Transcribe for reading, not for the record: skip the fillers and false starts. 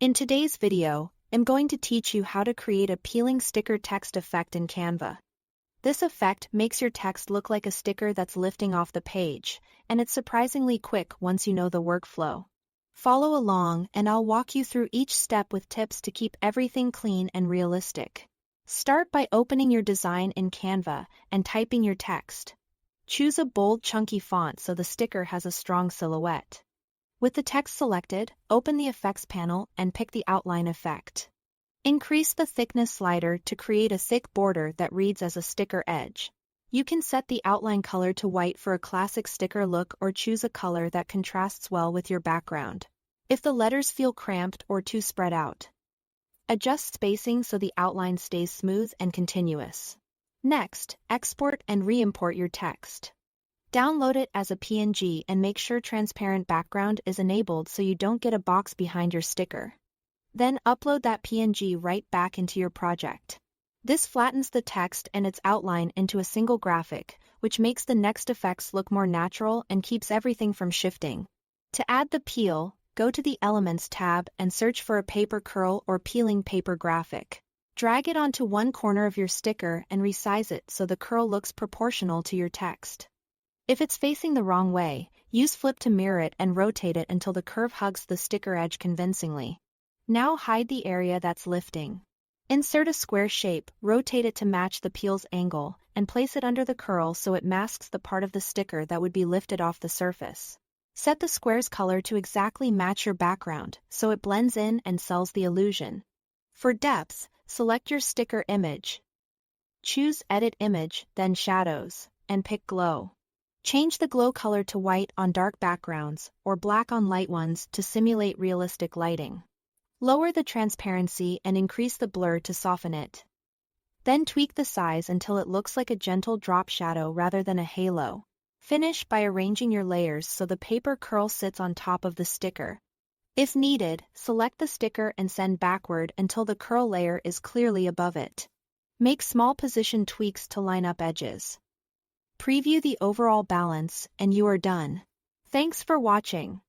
In today's video, I'm going to teach you how to create a peeling sticker text effect in Canva. This effect makes your text look like a sticker that's lifting off the page, and it's surprisingly quick once you know the workflow. Follow along and I'll walk you through each step with tips to keep everything clean and realistic. Start by opening your design in Canva and typing your text. Choose a bold, chunky font so the sticker has a strong silhouette. With the text selected, open the Effects panel and pick the Outline effect. Increase the thickness slider to create a thick border that reads as a sticker edge. You can set the outline color to white for a classic sticker look or choose a color that contrasts well with your background. If the letters feel cramped or too spread out, adjust spacing so the outline stays smooth and continuous. Next, export and re-import your text. Download it as a PNG and make sure transparent background is enabled so you don't get a box behind your sticker. Then upload that PNG right back into your project. This flattens the text and its outline into a single graphic, which makes the next effects look more natural and keeps everything from shifting. To add the peel, go to the Elements tab and search for a paper curl or peeling paper graphic. Drag it onto one corner of your sticker and resize it so the curl looks proportional to your text. If it's facing the wrong way, use flip to mirror it and rotate it until the curve hugs the sticker edge convincingly. Now hide the area that's lifting. Insert a square shape, rotate it to match the peel's angle, and place it under the curl so it masks the part of the sticker that would be lifted off the surface. Set the square's color to exactly match your background so it blends in and sells the illusion. For depth, select your sticker image. Choose Edit Image, then Shadows, and pick Glow. Change the glow color to white on dark backgrounds or black on light ones to simulate realistic lighting. Lower the transparency and increase the blur to soften it. Then tweak the size until it looks like a gentle drop shadow rather than a halo. Finish by arranging your layers so the paper curl sits on top of the sticker. If needed, select the sticker and send backward until the curl layer is clearly above it. Make small position tweaks to line up edges. Preview the overall balance and you are done. Thanks for watching.